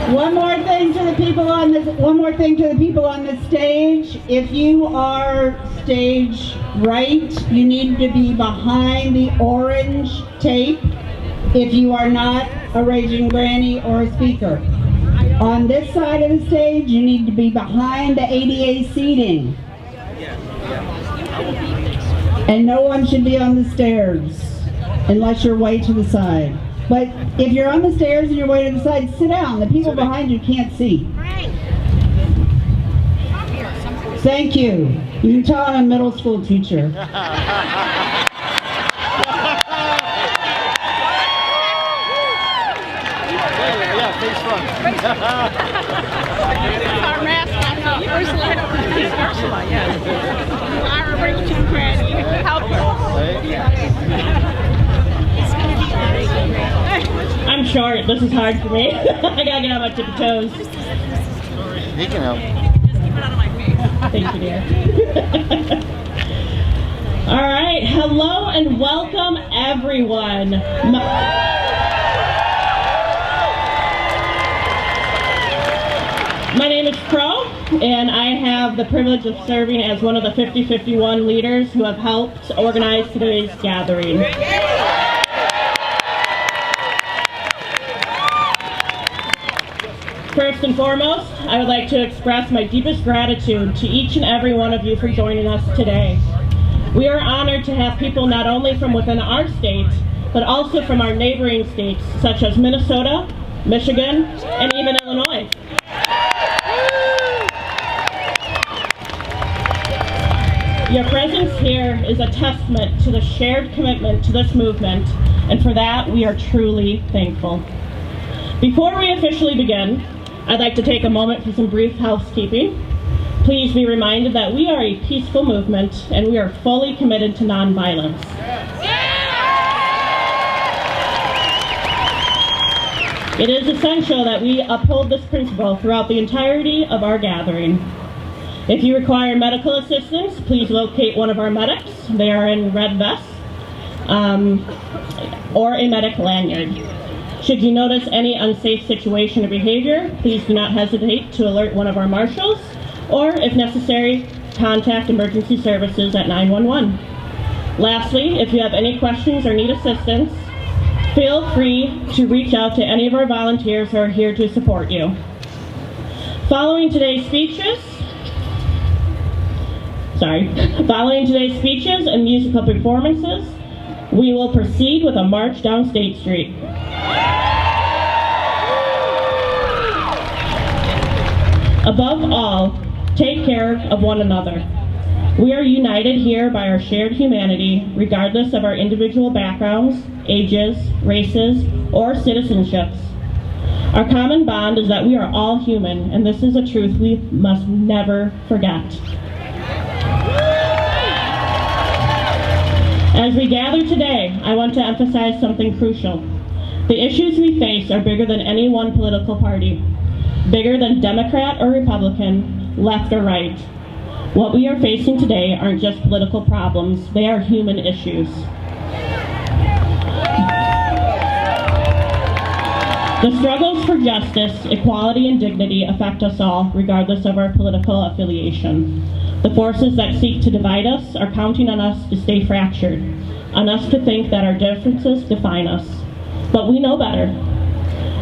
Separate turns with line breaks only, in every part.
One more thing to the people on this. One more thing to the people on the stage. If you are stage right, you need to be behind the orange tape. If you are not a raging granny or a speaker, on this side of the stage, you need to be behind the ADA seating. And no one should be on the stairs unless you're way to the side. But if you're on the stairs and you're way to the side, sit down. The people behind you can't see. Thank you. You can tell I'm a middle school teacher.
Our mascot, Ursula, yes. You are a raging granny. Help
I'm short. This is hard for me. I gotta get on my tippy toes.
He can help.
Just keep it out of my face.
Thank you, dear. All right. Hello and welcome, everyone. My name is Crow, and I have the privilege of serving as one of the 5051 leaders who have helped organize today's gathering. First and foremost, I would like to express my deepest gratitude to each and every one of you for joining us today. We are honored to have people not only from within our state, but also from our neighboring states, such as Minnesota, Michigan, and even Illinois. Your presence here is a testament to the shared commitment to this movement, and for that we are truly thankful. Before we officially begin, I'd like to take a moment for some brief housekeeping. Please be reminded that we are a peaceful movement and we are fully committed to nonviolence. It is essential that we uphold this principle throughout the entirety of our gathering. If you require medical assistance, please locate one of our medics. They are in red vests or a medic lanyard. Should you notice any unsafe situation or behavior, please do not hesitate to alert one of our marshals, or if necessary, contact emergency services at 911. Lastly, if you have any questions or need assistance, feel free to reach out to any of our volunteers who are here to support you. Following today's speeches and musical performances, we will proceed with a march down State Street. Above all, take care of one another. We are united here by our shared humanity, regardless of our individual backgrounds, ages, races, or citizenships. Our common bond is that we are all human, and this is a truth we must never forget. As we gather today, I want to emphasize something crucial. The issues we face are bigger than any one political party, bigger than Democrat or Republican, left or right. What we are facing today aren't just political problems, they are human issues. The struggles for justice, equality, and dignity affect us all, regardless of our political affiliation. The forces that seek to divide us are counting on us to stay fractured, on us to think that our differences define us. But we know better.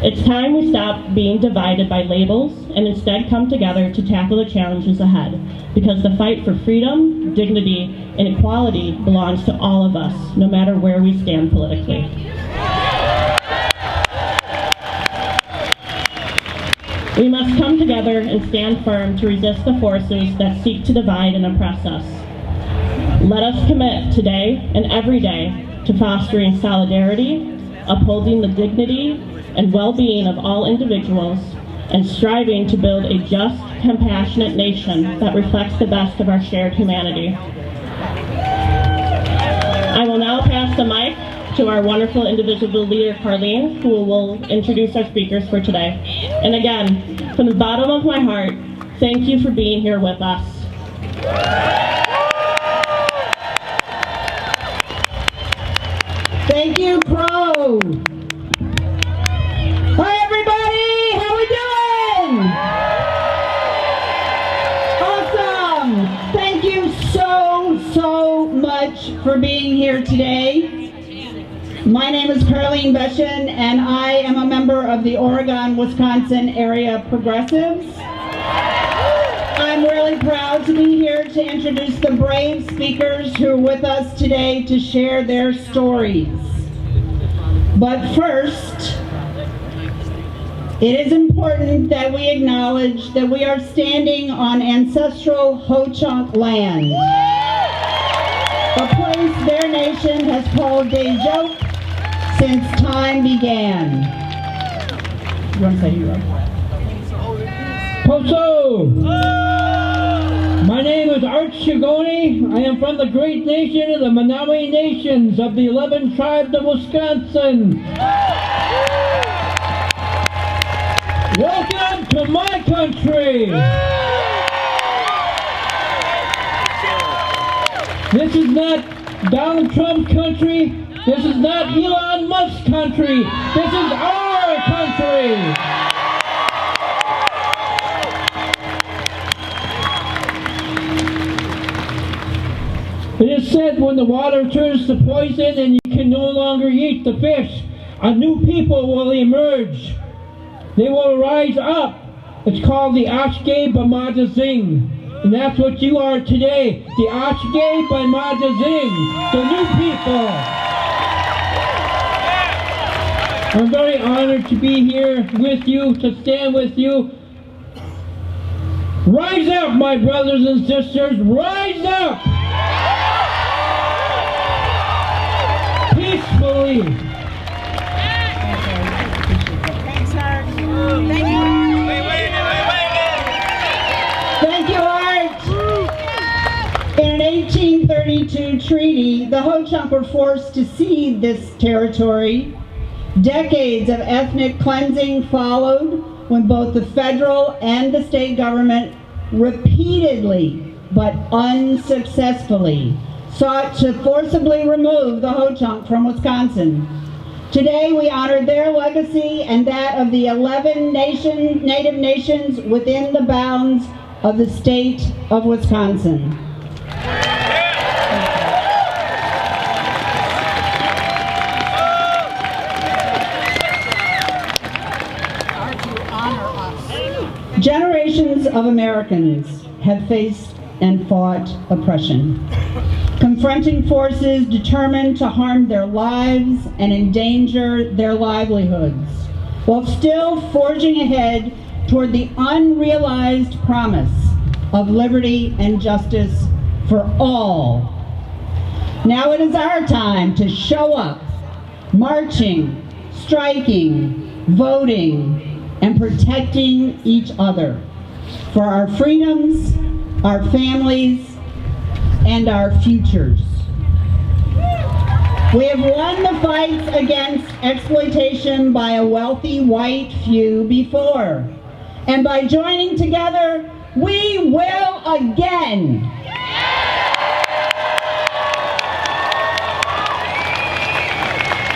It's time we stop being divided by labels and instead come together to tackle the challenges ahead, because the fight for freedom, dignity, and equality belongs to all of us, no matter where we stand politically. We must come together and stand firm to resist the forces that seek to divide and oppress us. Let us commit today and every day to fostering solidarity, upholding the dignity and well-being of all individuals, and striving to build a just, compassionate nation that reflects the best of our shared humanity. I will now pass the mic to our wonderful individual leader, Carlene, who will introduce our speakers for today. And again, from the bottom of my heart, thank you for being here with us.
Thank you, Crow. Hi, everybody. How we doing? for being here today. My name is Carlene Beshen, and I am a member of the Oregon-Wisconsin Area Progressives. I'm really proud to be here to introduce the brave speakers who are with us today to share their stories. But first, it is important that we acknowledge that we are standing on ancestral Ho-Chunk land, a place their nation has called Dejok since time began. You want to say you, Rob?
Poso! My name is Art Shigoni. I am from the great nation of the Menominee Nations of the 11 tribes of Wisconsin. Welcome to my country! This is not Donald Trump's country. This is not Elon Musk's country. This is our country! It is said when the water turns to poison and you can no longer eat the fish, a new people will emerge. They will rise up. It's called the Ashke Bamada Zing. And that's what you are today, the Ashke Bamada Zing, the new people. I'm very honored to be here with you, to stand with you. Rise up, my brothers and sisters, rise up! Peacefully.
Thanks, Art. Thank you.
Thank you, Art. In an 1832 treaty, the Ho-Chunk were forced to cede this territory. Decades of ethnic cleansing followed when both the federal and the state government repeatedly, but unsuccessfully, sought to forcibly remove the Ho-Chunk from Wisconsin. Today we honor their legacy and that of the 11 native nations within the bounds of the state of Wisconsin. Generations of Americans have faced and fought oppression, confronting forces determined to harm their lives and endanger their livelihoods, while still forging ahead toward the unrealized promise of liberty and justice for all. Now it is our time to show up, marching, striking, voting, and protecting each other for our freedoms, our families, and our futures. We have won the fights against exploitation by a wealthy white few before, and by joining together, we will again.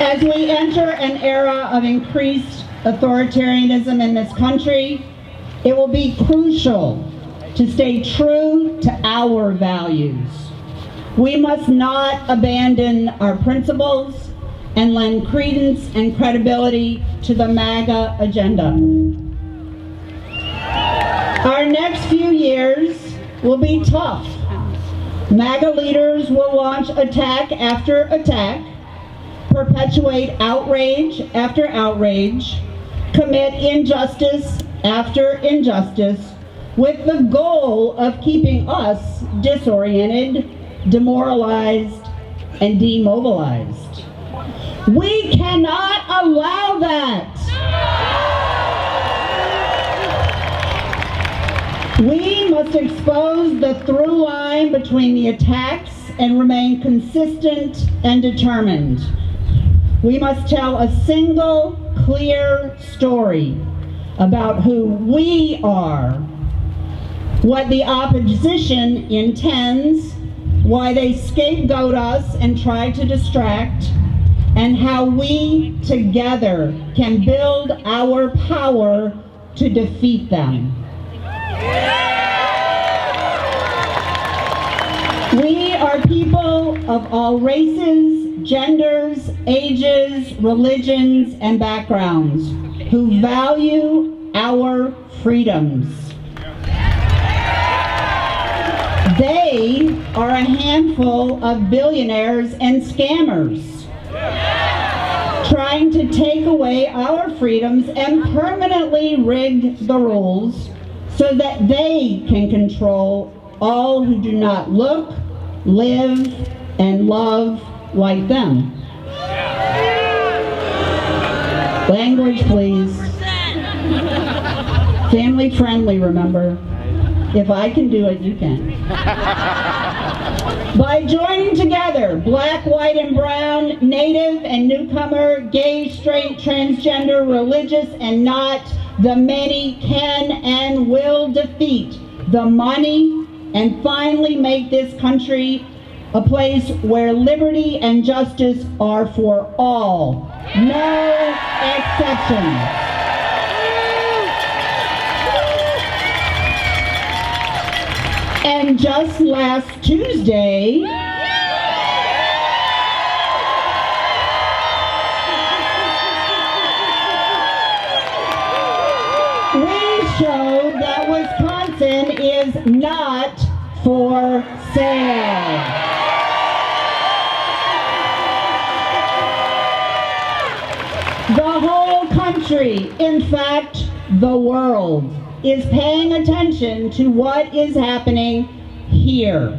As we enter an era of increased authoritarianism in this country, it will be crucial to stay true to our values. We must not abandon our principles and lend credence and credibility to the MAGA agenda. Our next few years will be tough. MAGA leaders will launch attack after attack, perpetuate outrage after outrage, commit injustice after injustice, with the goal of keeping us disoriented, demoralized, and demobilized. We cannot allow that. We must expose the through line between the attacks and remain consistent and determined. We must tell a single, clear story about who we are, what the opposition intends, why they scapegoat us and try to distract, and how we together can build our power to defeat them. We are people of all races, genders, ages, religions, and backgrounds who value our freedoms. They are a handful of billionaires and scammers trying to take away our freedoms and permanently rig the rules so that they can control all who do not look, live, and love like them. Language, please. Family friendly, remember. If I can do it, you can. By joining together, black, white, and brown, native and newcomer, gay, straight, transgender, religious, and not, the many can and will defeat the money and finally make this country a place where liberty and justice are for all. No exceptions. And just last Tuesday, we showed that Wisconsin is not for sale. The whole country, in fact, the world, is paying attention to what is happening here.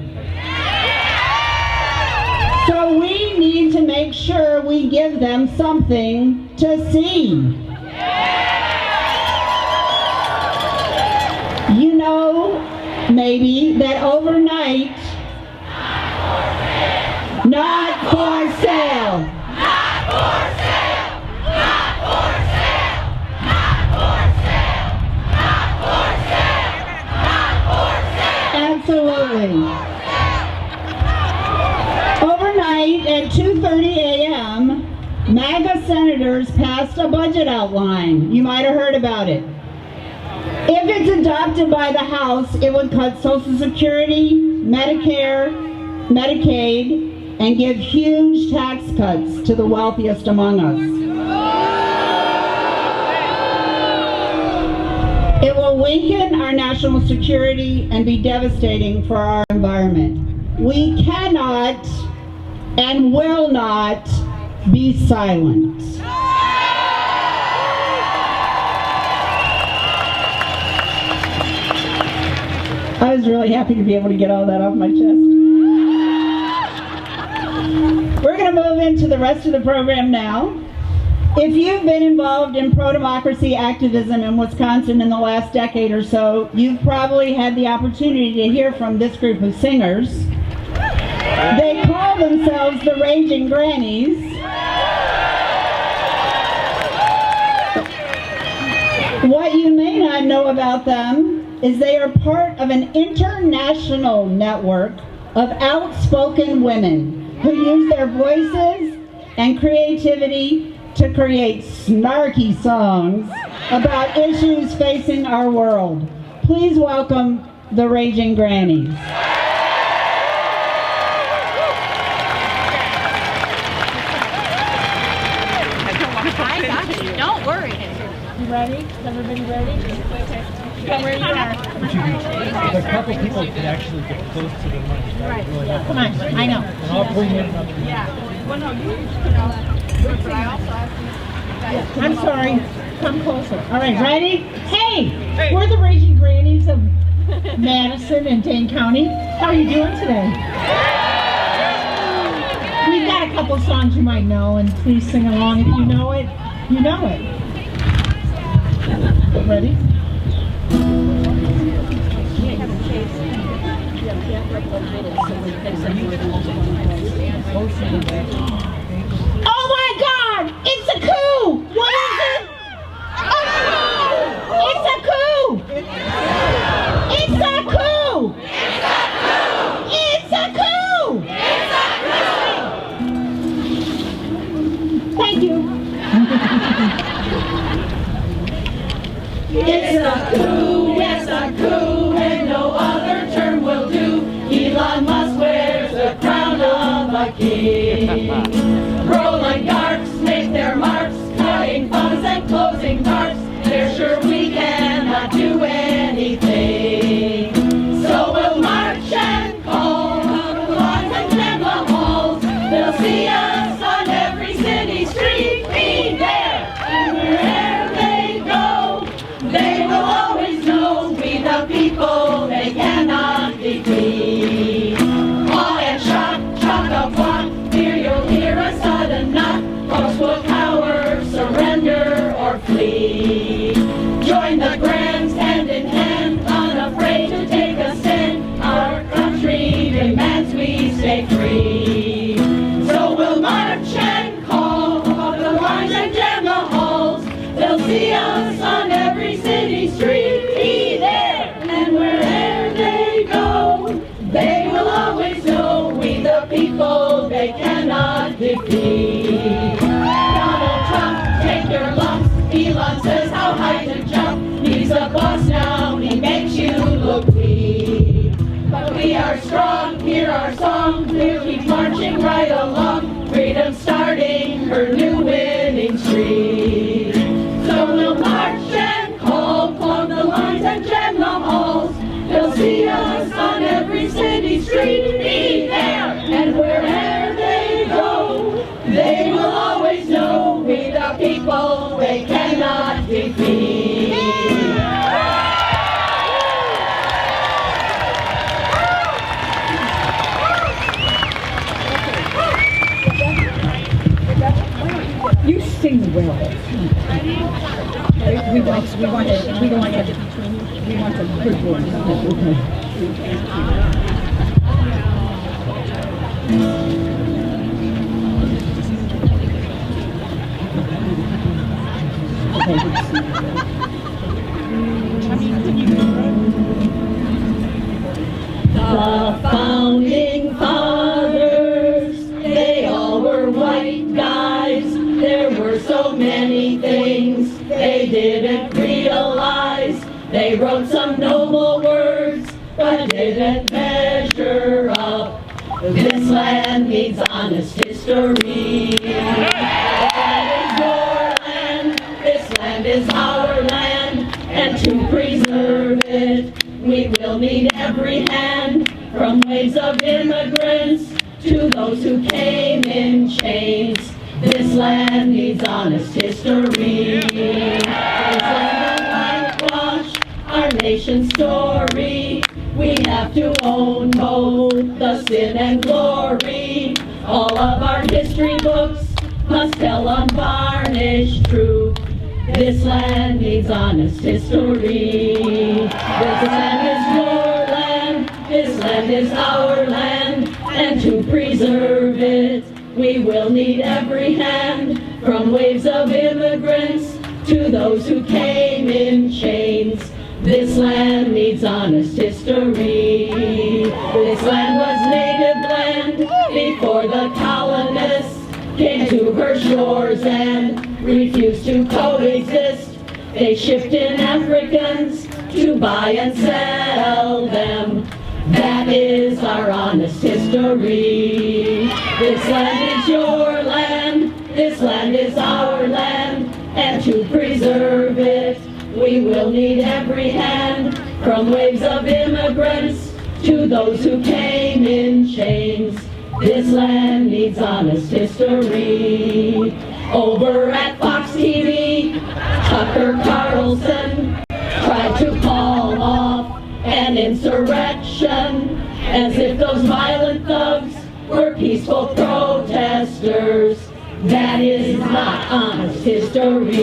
So we need to make sure we give them something to see. You know, maybe, that overnight, not for sale. Absolutely. Overnight at 2:30 a.m., MAGA senators passed a budget outline. You might have heard about it. If it's adopted by the House, it would cut Social Security, Medicare, Medicaid, and give huge tax cuts to the wealthiest among us. It will weaken our national security and be devastating for our environment. We cannot and will not be silent. I was really happy to be able to get all that off my chest. We're going to move into the rest of the program now. If you've been involved in pro-democracy activism in Wisconsin in the last decade or so, you've probably had the opportunity to hear from this group of singers. They call themselves the Raging Grannies. What you may not know about them is they are part of an international network of outspoken women who use their voices and creativity to create snarky songs about issues facing our world. Please welcome the Raging Grannies.
Don't worry.
You ready? Is everybody ready? Come where you are.
If a couple people could actually get close to the mic.
Right. Come on. I know.
And I'll bring in another.
I'm sorry. Come closer. All right, ready? Hey, we're the Raging Grannies of Madison and Dane County. How are you doing today? We've got a couple songs you might know, and please sing along. If you know it, you know it. Ready? Oh my God! It's a coup! What is it? Oh, it's a coup! It's a coup! It's a coup! Thank you.
It's a coup, yes a coup, and no other term will do. Elon Musk wears the crown of a walking. Rolling garts make their marks, cutting funds and closing parts. They're sure we cannot do anything. So we'll march and call the lawns and Gemma halls. They'll see us on every city street. Be there, and wherever they go, they will always know we the people they cannot defeat. Awe and shock, chock-a-block, here you'll hear a sudden knock. Folks will cower, surrender, or flee. Join the Grands hand in hand, unafraid to take a stand. Our country demands we stay free. So we'll march and call the lines and Gemma halls. They'll see us on every city street. Be there, and wherever they go, they will always know we the people they cannot defeat. Donald Trump, take your lumps. Elon says how high to jump. He's a boss now, he makes you look weak. But we are strong, hear our song. We'll keep marching right along. Freedom starting her new winning streak. So we'll march and call the lines and Gemma halls. They'll see us on every city street. Be there, and wherever they go, they will always know we the people they cannot defeat.
You sing well. We want a good one.
The founding fathers, they all were white guys. There were so many things they didn't realize. They wrote some noble words, but didn't measure up. This land needs honest history. This land is our land, and to preserve it, we will need every hand, from waves of immigrants to those who came in chains. This land needs honest history. This land will whitewash our nation's story. We have to own both the sin and glory. All of our history books must tell unvarnished truth. This land needs honest history. This land is your land, this land is our land, and to preserve it, we will need every hand, from waves of immigrants to those who came in chains. This land needs honest history. This land was native land before the colonists came to her shores and refused to coexist. They shipped in Africans to buy and sell them. That is our honest history. This land is your land, this land is our land, and to preserve it, we will need every hand, from waves of immigrants to those who came in chains. This land needs honest history. Over at Fox TV, Tucker Carlson tried to call off an insurrection, as if those violent thugs were peaceful protesters. That is not honest history.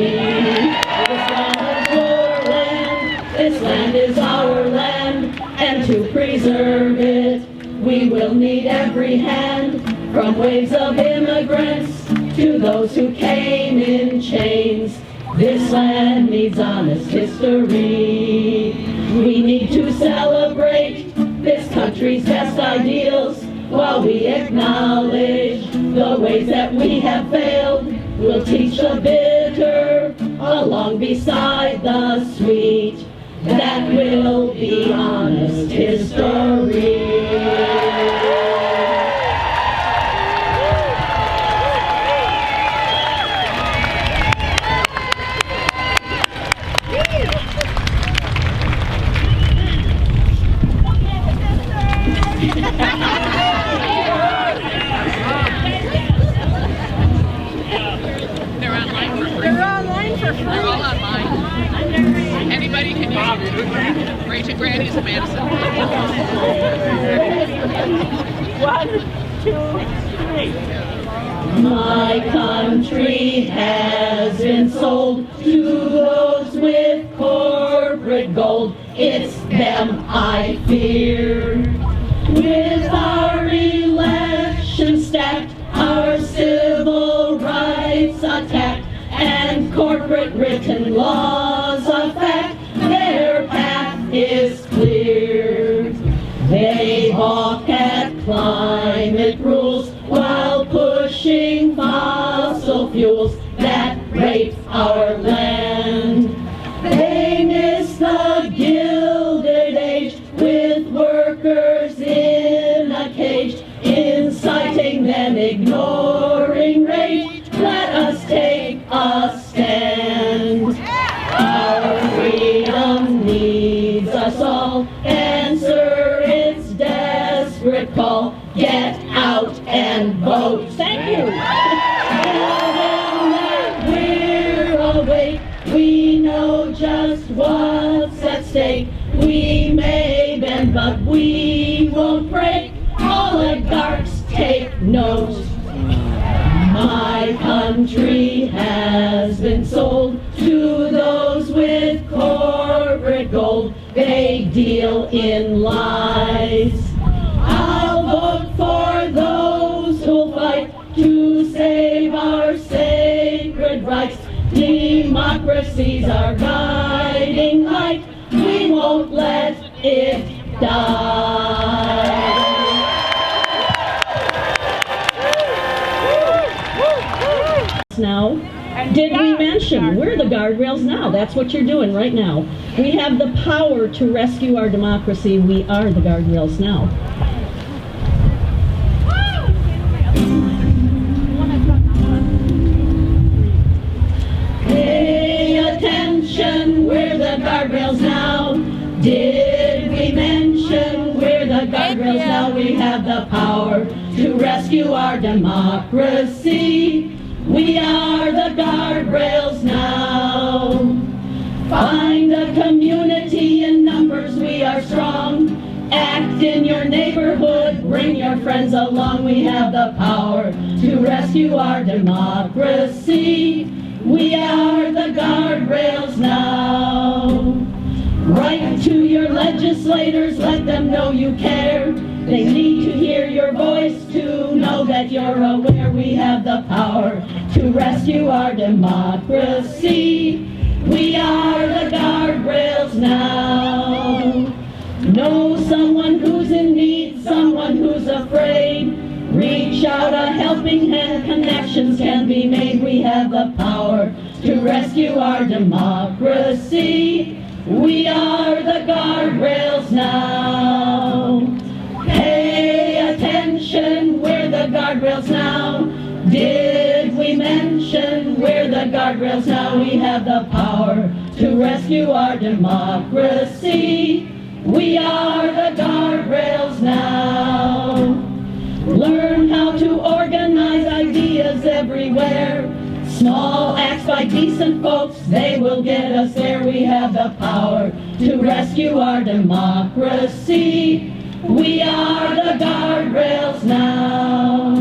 This land is your land, this land is our land, and to preserve it, we will need every hand, from waves of immigrants to those who came in chains. This land needs honest history. We need to celebrate this country's best ideals while we acknowledge the ways that we have failed. We'll teach the bitter along beside the sweet. That will be honest history.
Raging Grannies of Madison.
1, 2, 3.
My country has been sold to those with corporate gold. It's them I fear. With our election stacked, our civil rights attacked, and corporate written laws of fact, their path is clear. They balk at climate rules while pushing fossil fuels that rape our land. They miss the Gilded Age with workers in a cage, inciting them, ignoring rage. Let us take a stand. Our freedom needs us all. Answer its desperate call. Get out and vote. Thank you. Tell them that we're awake. We know just what's at stake. We may bend, but we won't break. Oligarchs, take note. My country has been sold to those with corporate gold. They deal in lies. I'll vote for those who'll fight to save our sacred rights. Democracy's our guiding light. We won't let it die. Now, did we mention we're the guardrails now? That's what you're doing right now. We have the power to rescue our democracy. We are the guardrails now. Pay attention, we're the guardrails now. Did we mention we're the guardrails now? We have the power to rescue our democracy. We are the guardrails now. Find a community in numbers, we are strong. Act in your neighborhood, bring your friends along. We have the power to rescue our democracy. We are the guardrails now. Write to your legislators, let them know you care. They need to hear your voice to know that you're aware. We have the power to rescue our democracy. We are the guardrails now. Know someone who's in need, someone who's afraid. Reach out a helping hand, connections can be made. We have the power to rescue our democracy. We are the guardrails now. Pay attention, we're the guardrails now. Did we mention we're the guardrails now? We have the power to rescue our democracy. We are the guardrails now. Learn how to organize ideas everywhere. Small acts by decent folks, they will get us there. We have the power to rescue our democracy. We are the guardrails now.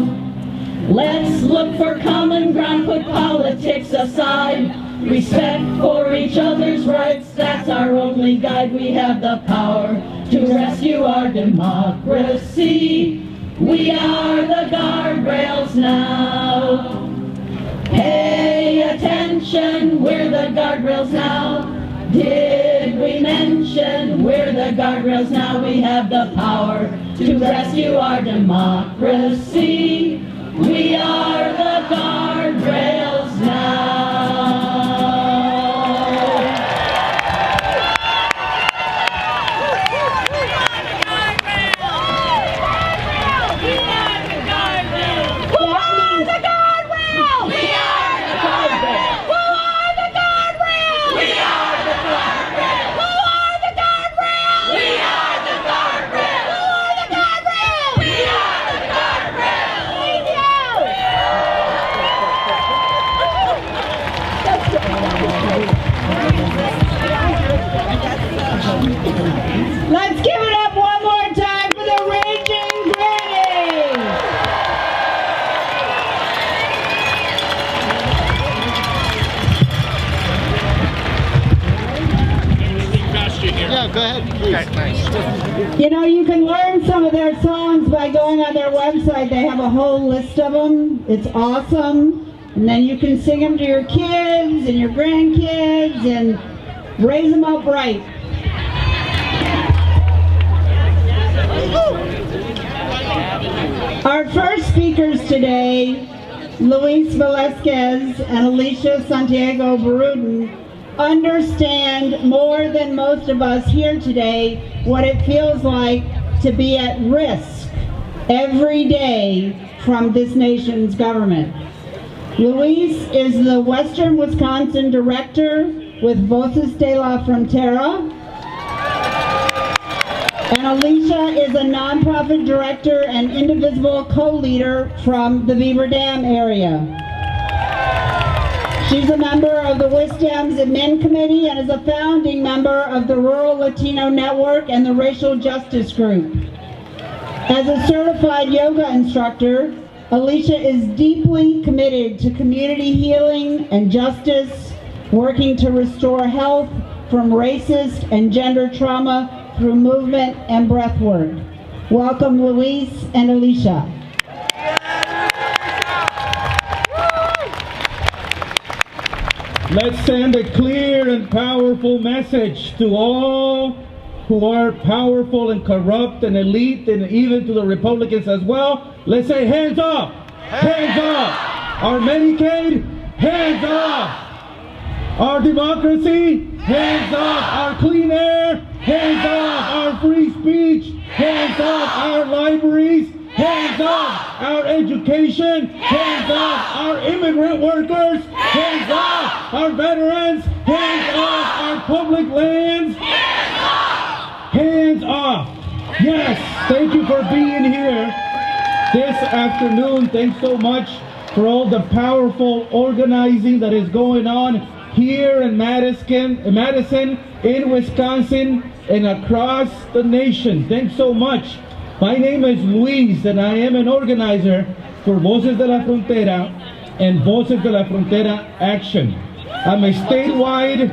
Let's look for common ground, put politics aside. Respect for each other's rights, that's our only guide. We have the power to rescue our democracy. We are the guardrails now. Pay attention, we're the guardrails now. Did we mention we're the guardrails now? We have the power to rescue our democracy. We are the guardrails now.
Yeah, go ahead, please.
Okay, nice.
You know, you can learn some of their songs by going on their website. They have a whole list of them. It's awesome. And then you can sing them to your kids and your grandkids and raise them up right. Our first speakers today, Luis Velasquez and Alicia Santiago Baruden, understand more than most of us here today what it feels like to be at risk every day from this nation's government. Luis is the Western Wisconsin Director with Voces de la Frontera, and Alicia is a nonprofit director and indivisible co-leader from the Beaver Dam area. She's a member of the WisDam's Admin Committee and is a founding member of the Rural Latino Network and the Racial Justice Group. As a certified yoga instructor, Alicia is deeply committed to community healing and justice, working to restore health from racist and gender trauma through movement and breath work. Welcome, Luis and Alicia.
Let's send a clear and powerful message to all who are powerful and corrupt and elite, and even to the Republicans as well. Let's say hands up! Hands up! Our Medicaid, hands up! Our democracy, hands up! Our clean air, hands up! Our free speech, hands up! Our libraries, hands up! Our education, hands up! Our immigrant workers, hands up! Our veterans, hands up! Our public lands, hands off! Yes, thank you for being here this afternoon. Thanks so much for all the powerful organizing that is going on here in Madison, in Wisconsin, and across the nation. Thanks so much. My name is Luis, and I am an organizer for Voces de la Frontera and Voces de la Frontera Action. I'm a statewide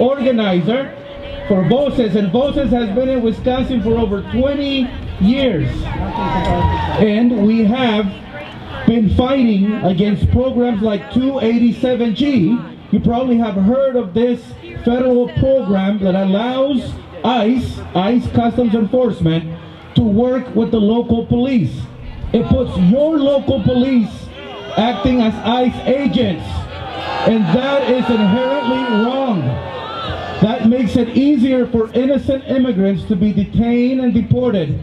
organizer for Voces, and Voces has been in Wisconsin for over 20 years. And we have been fighting against programs like 287G. You probably have heard of this federal program that allows ICE Customs Enforcement, to work with the local police. It puts your local police acting as ICE agents, and that is inherently wrong. That makes it easier for innocent immigrants to be detained and deported,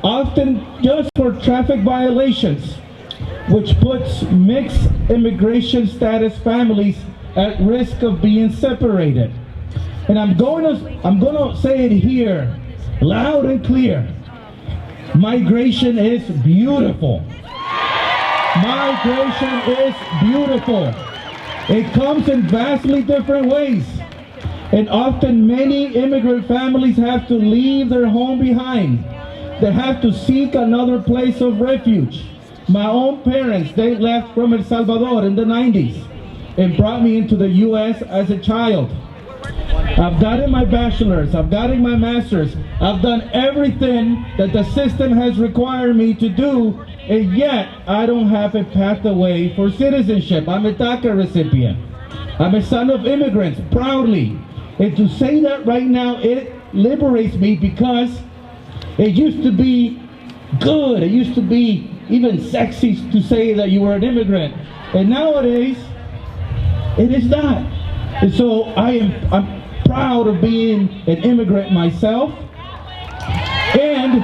often just for traffic violations, which puts mixed immigration status families at risk of being separated. And I'm going to say it here, loud and clear. Migration is beautiful. Migration is beautiful. It comes in vastly different ways. And often many immigrant families have to leave their home behind. They have to seek another place of refuge. My own parents, they left from El Salvador in the 90s and brought me into the U.S. as a child. I've gotten my bachelor's, I've gotten my master's, I've done everything that the system has required me to do, and yet I don't have a pathway for citizenship. I'm a DACA recipient. I'm a son of immigrants, proudly. And to say that right now, it liberates me, because it used to be good, it used to be even sexy to say that you were an immigrant. And nowadays, it is not. And so I'm proud of being an immigrant myself. And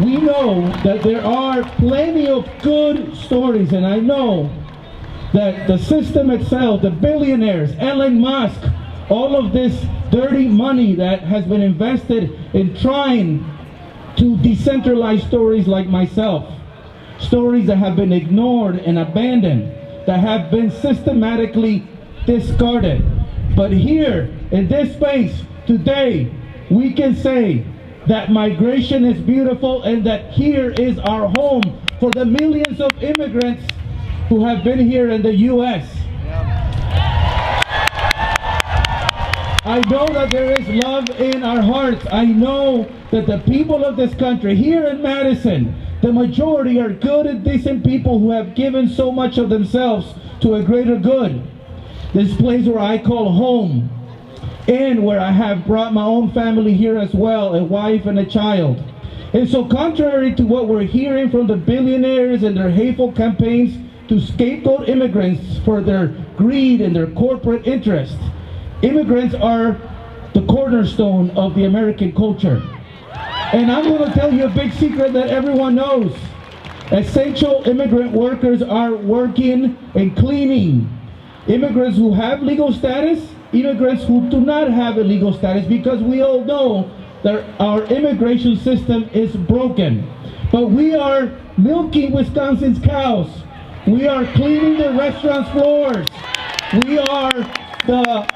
we know that there are plenty of good stories, and I know that the system itself, the billionaires, Elon Musk, all of this dirty money that has been invested in trying to decentralize stories like myself, stories that have been ignored and abandoned, that have been systematically discarded. But here, in this space, today, we can say that migration is beautiful, and that here is our home for the millions of immigrants who have been here in the U.S. I know that there is love in our hearts. I know that the people of this country, here in Madison, the majority are good and decent people who have given so much of themselves to a greater good. This place where I call home, and where I have brought my own family here as well, a wife and a child. And so contrary to what we're hearing from the billionaires and their hateful campaigns to scapegoat immigrants for their greed and their corporate interests, immigrants are the cornerstone of the American culture. And I'm going to tell you a big secret that everyone knows. Essential immigrant workers are working and cleaning. Immigrants who have legal status, immigrants who do not have a legal status, because we all know that our immigration system is broken. But we are milking Wisconsin's cows. We are cleaning the restaurant floors. We are the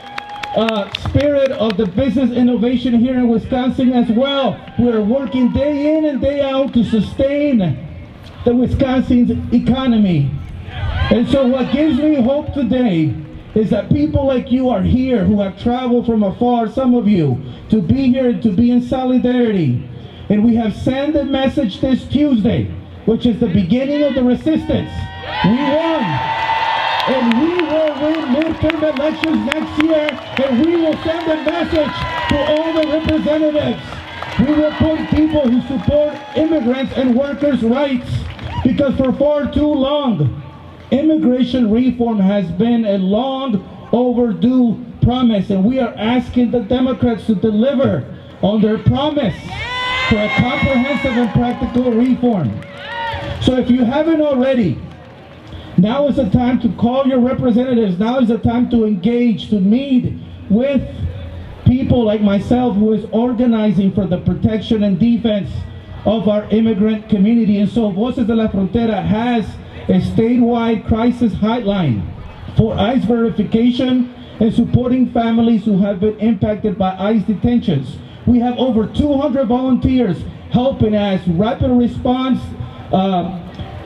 spirit of the business innovation here in Wisconsin as well. We're working day in and day out to sustain the Wisconsin's economy. And so what gives me hope today is that people like you are here who have traveled from afar, some of you, to be here and to be in solidarity. And we have sent a message this Tuesday, which is the beginning of the resistance. We won. And we will win midterm elections next year, and we will send a message to all the representatives. We will put people who support immigrants and workers' rights, because for far too long, immigration reform has been a long overdue promise, and we are asking the Democrats to deliver on their promise for a comprehensive and practical reform. So if you haven't already, now is the time to call your representatives. Now is the time to engage, to meet with people like myself who is organizing for the protection and defense of our immigrant community. And so Voces de la Frontera has a statewide crisis hotline for ICE verification and supporting families who have been impacted by ICE detentions. We have over 200 volunteers helping as rapid response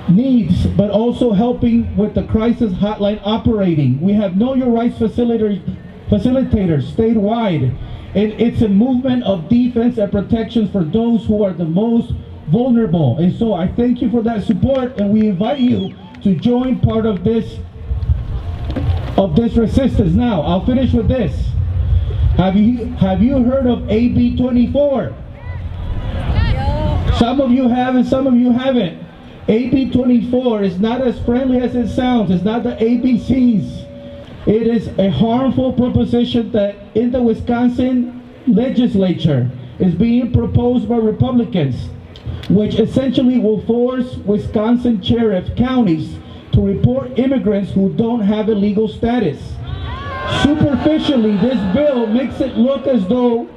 needs, but also helping with the crisis hotline operating. We have Know Your Rights facilitators statewide, and it's a movement of defense and protections for those who are the most vulnerable. And so I thank you for that support, and we invite you to join part of this resistance. Now, I'll finish with this. Have you heard of AB 24? Some of you have and some of you haven't. AB 24 is not as friendly as it sounds. It's not the ABCs. It is a harmful proposition that in the Wisconsin legislature is being proposed by Republicans, which essentially will force Wisconsin sheriff counties to report immigrants who don't have a legal status. Superficially, this bill makes it look as though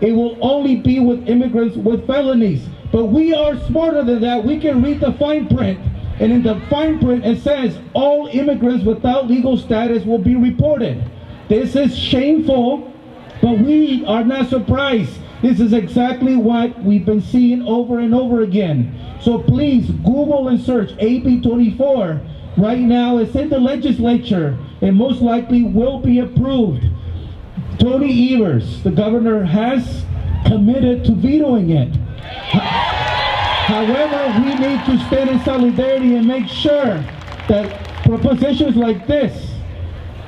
it will only be with immigrants with felonies. But we are smarter than that. We can read the fine print. And in the fine print, it says all immigrants without legal status will be reported. This is shameful, but we are not surprised. This is exactly what we've been seeing over and over again. So please Google and search AB 24. Right now it's in the legislature and most likely will be approved. Tony Evers, the governor, has committed to vetoing it. However, we need to stand in solidarity and make sure that propositions like this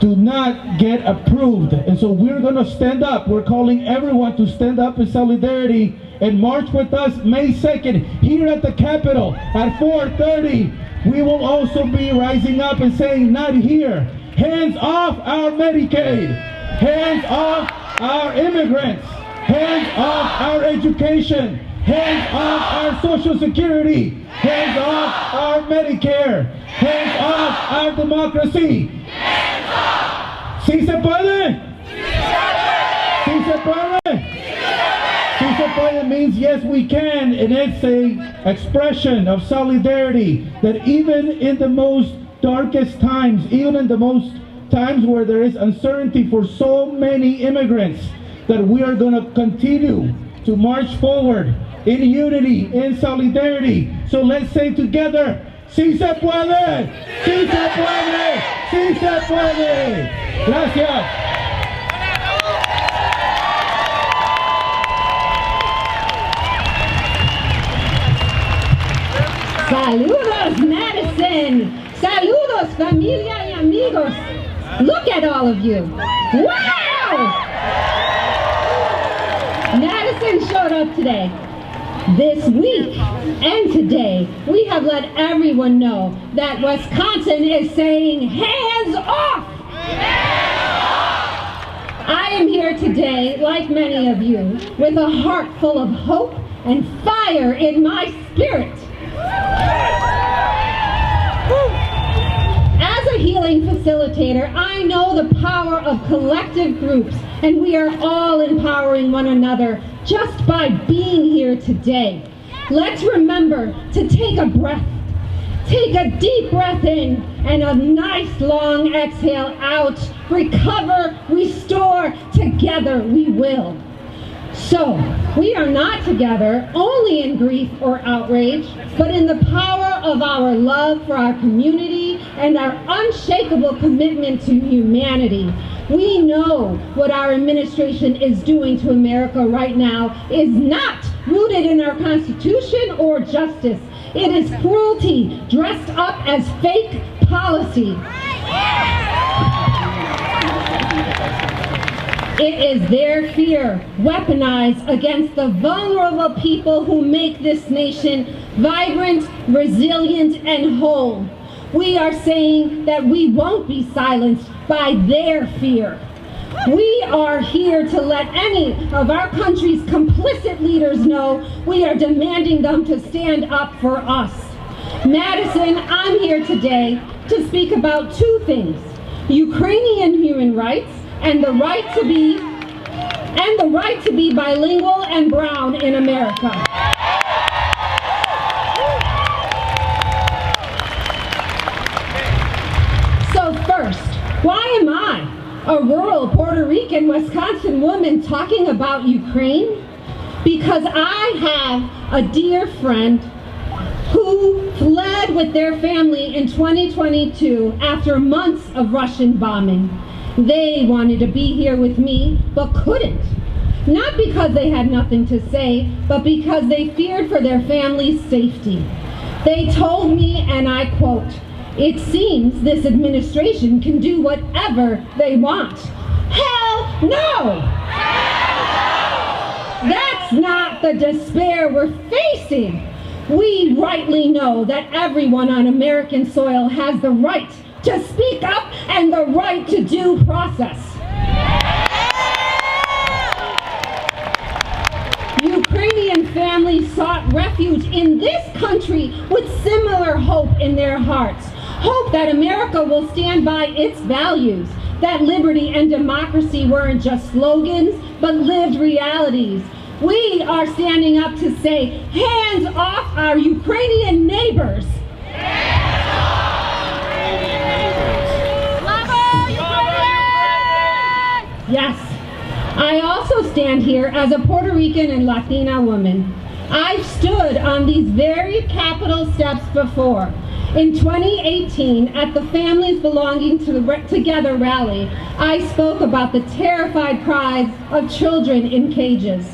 do not get approved. And so we're going to stand up. We're calling everyone to stand up in solidarity and march with us May 2nd here at the Capitol at 4:30. We will also be rising up and saying, not here. Hands off our Medicaid. Hands off our immigrants. Hands off our education. Hands off our Social Security. Hands off our Medicare. Hands off our democracy. Hands off! ¿Sí se puede? ¿Sí se puede? ¿Sí se puede means yes we can, and it's a expression of solidarity that even in the most darkest times, even in the most times where there is uncertainty for so many immigrants, that we are going to continue to march forward in unity, in solidarity. So let's say together, ¡Sí se puede! ¡Sí se puede! ¡Sí se puede! Gracias.
familia y amigos. Look at all of you. Wow! Madison showed up today. This week and today, we have let everyone know that Wisconsin is saying, hands off! I am here today, like many of you, with a heart full of hope and fire in my spirit. As a healing facilitator, I know the power of collective groups, and we are all empowering one another just by being here today. Let's remember to take a breath. Take a deep breath in and a nice long exhale out. Recover, restore, together we will. So, we are not together only in grief or outrage, but in the power of our love for our community and our unshakable commitment to humanity. We know what our administration is doing to America right now is not rooted in our Constitution or justice. It is cruelty dressed up as fake policy. It is their fear weaponized against the vulnerable people who make this nation vibrant, resilient, and whole. We are saying that we won't be silenced by their fear. We are here to let any of our country's complicit leaders know we are demanding them to stand up for us. Madison, I'm here today to speak about two things: Ukrainian human rights and the right to be bilingual and brown in America. So first, why am I, a rural Puerto Rican, Wisconsin woman, talking about Ukraine? Because I have a dear friend who fled with their family in 2022 after months of Russian bombing. They wanted to be here with me, but couldn't. Not because they had nothing to say, but because they feared for their family's safety. They told me, and I quote, "It seems this administration can do whatever they want." Hell no! That's not the despair we're facing. We rightly know that everyone on American soil has the right to speak up and the right to due process. Ukrainian families sought refuge in this country with similar hope in their hearts. Hope that America will stand by its values, that liberty and democracy weren't just slogans, but lived realities. We are standing up to say, hands off our Ukrainian neighbors. Yes, I also stand here as a Puerto Rican and Latina woman. I've stood on these very Capitol steps before. In 2018, at the Families Belonging to the Together rally, I spoke about the terrified cries of children in cages.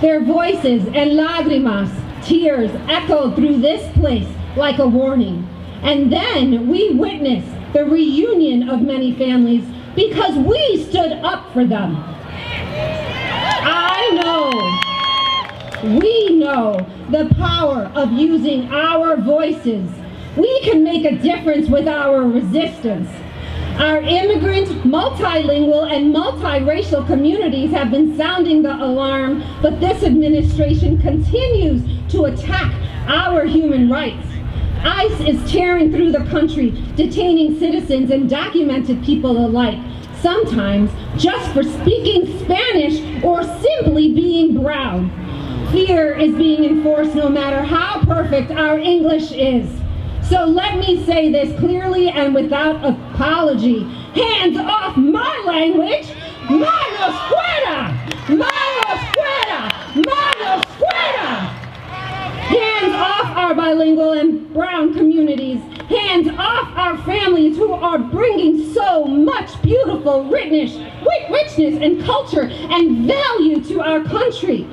Their voices and lágrimas, tears, echoed through this place like a warning. And then we witnessed the reunion of many families because we stood up for them. We know the power of using our voices. We can make a difference with our resistance. Our immigrant, multilingual, and multiracial communities have been sounding the alarm, but this administration continues to attack our human rights. ICE is tearing through the country, detaining citizens and documented people alike, sometimes just for speaking Spanish or simply being brown. Fear is being enforced no matter how perfect our English is. So let me say this clearly and without apology. Hands off my language! Manos fuera! Manos fuera! Manos fuera! Hands off our bilingual and brown communities. Hands off our families who are bringing so much beautiful richness and culture and value to our country.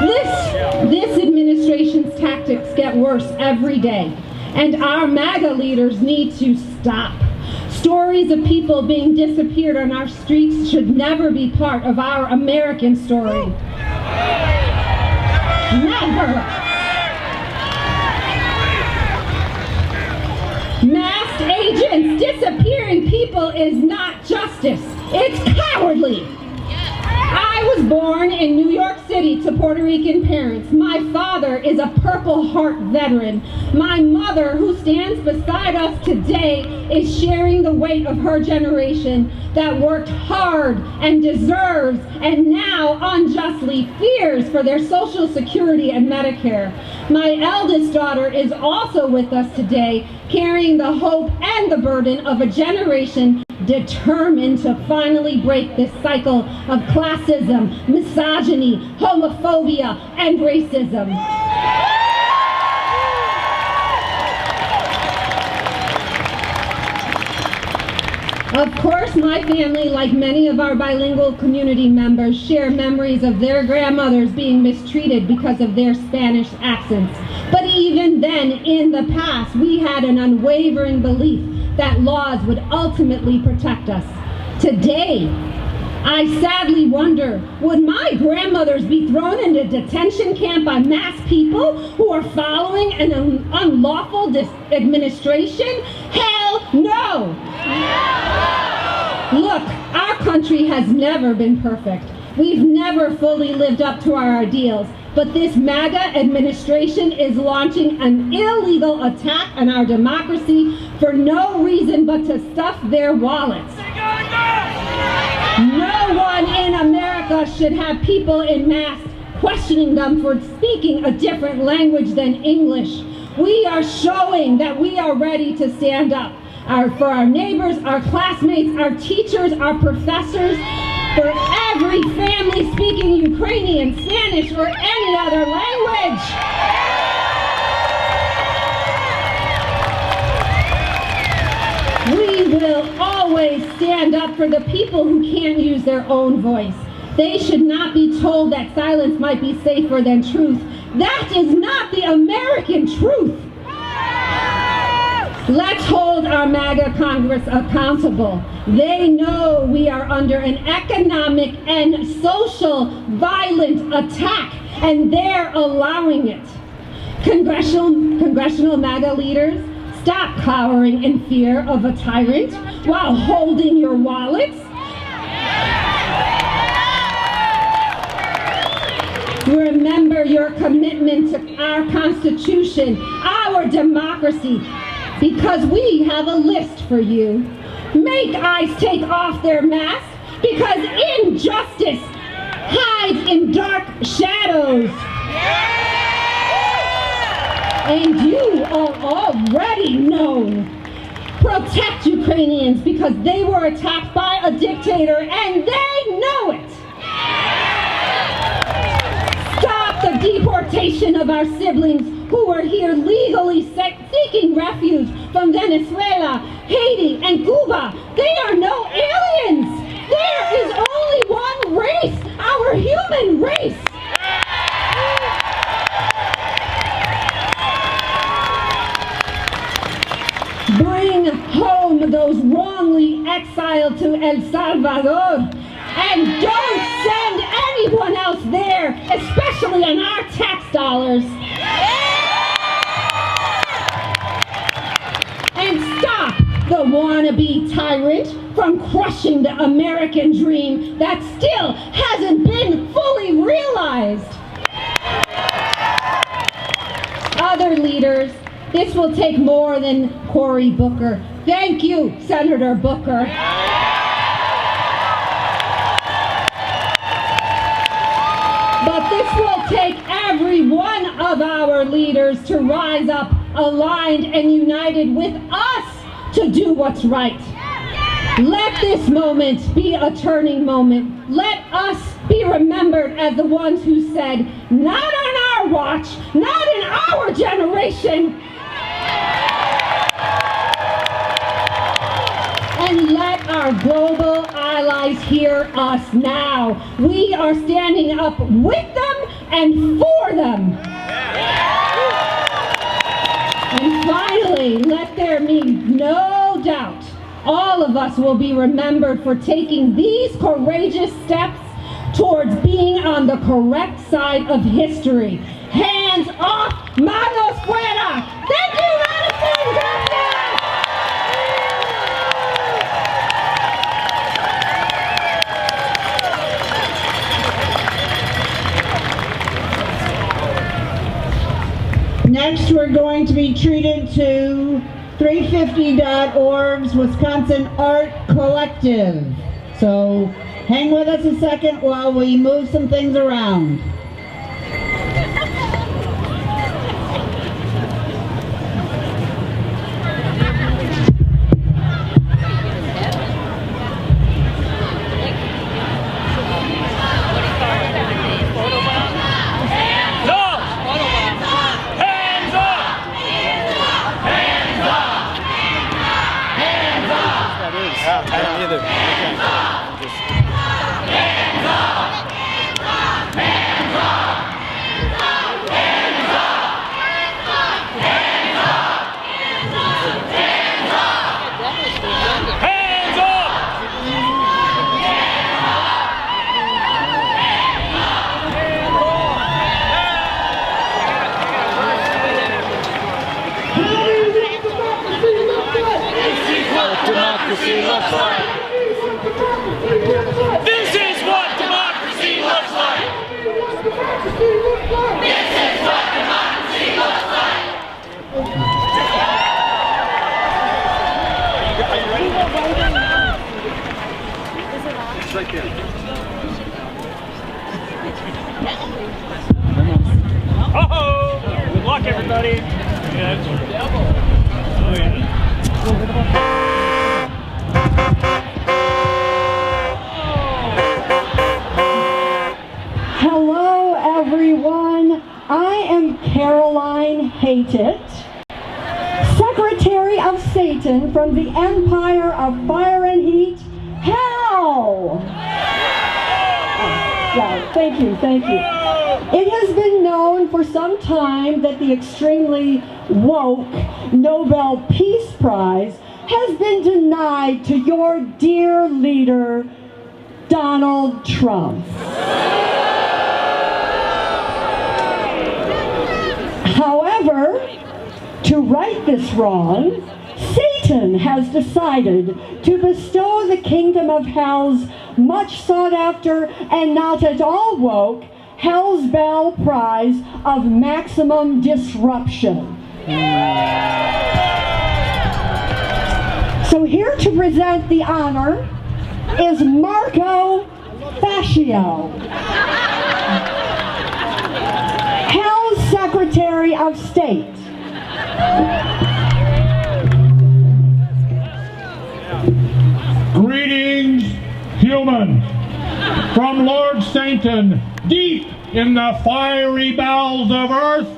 This administration's tactics get worse every day, and our MAGA leaders need to stop. Stories of people being disappeared on our streets should never be part of our American story. Never. Masked agents disappearing people is not justice. It's cowardly. I was born in New York City to Puerto Rican parents. My father is a Purple Heart veteran. My mother, who stands beside us today, is sharing the weight of her generation that worked hard and deserves and now unjustly fears for their Social Security and Medicare. My eldest daughter is also with us today, carrying the hope and the burden of a generation determined to finally break this cycle of classism, misogyny, homophobia, and racism. Of course, my family, like many of our bilingual community members, share memories of their grandmothers being mistreated because of their Spanish accents. But even then, in the past, we had an unwavering belief that laws would ultimately protect us. Today, I sadly wonder, would my grandmothers be thrown into detention camp by mass people who are following an unlawful administration? Hell no! Look, our country has never been perfect. We've never fully lived up to our ideals. But this MAGA administration is launching an illegal attack on our democracy for no reason but to stuff their wallets. No one in America should have people in masks questioning them for speaking a different language than English. We are showing that we are ready to stand up for our neighbors, our classmates, our teachers, our professors, for every family speaking Ukrainian, Spanish, or any other language. We will always stand up for the people who can't use their own voice. They should not be told that silence might be safer than truth. That is not the American truth. Let's hold our MAGA Congress accountable. They know we are under an economic and social violent attack, and they're allowing it. Congressional MAGA leaders, stop cowering in fear of a tyrant while holding your wallets. Remember your commitment to our Constitution, our democracy, because we have a list for you. Make ICE take off their masks, because injustice hides in dark shadows. And you are already known. Protect Ukrainians because they were attacked by a dictator and they know it. Stop the deportation of our siblings who were here legally seeking refuge from Venezuela, Haiti, and Cuba. They are no aliens. There is only one race, our human race. Bring home those wrongly exiled to El Salvador. And don't send anyone else there, especially on our tax dollars. And stop the wannabe tyrant from crushing the American dream that still hasn't been fully realized. Other leaders, this will take more than Cory Booker. Thank you, Senator Booker. But this will take every one of our leaders to rise up, aligned and united with us to do what's right. Let this moment be a turning moment. Let us be remembered as the ones who said, not on our watch, not in our generation. And let our global allies hear us now. We are standing up with them and for them. And finally, let there be no doubt all of us will be remembered for taking these courageous steps towards being on the correct side of history. Hands off, manos fuera! Thank you, Madison! Gracias!
Next, we're going to be treated to 350.org's Wisconsin Art Collective. So hang with us a second while we move some things around.
I don't either. Democracy looks like. This is what democracy looks like. This is what democracy looks like. Are you ready? It's right there. Oh, good luck, everybody. Oh, yeah.
Hello, everyone. I am Caroline Haytit, Secretary of Satan from the Empire of Fire and Heat, Hell! Yeah, thank you. It has been known for some time that the extremely woke Nobel Peace Prize has been denied to your dear leader, Donald Trump. However, to right this wrong, Satan has decided to bestow the Kingdom of Hell's much sought after and not at all woke Hell's Bell Prize of Maximum Disruption. So here to present the honor is Marco Fascio, Hell's Secretary of State.
Greetings, humans, from Lord Satan, deep in the fiery bowels of earth.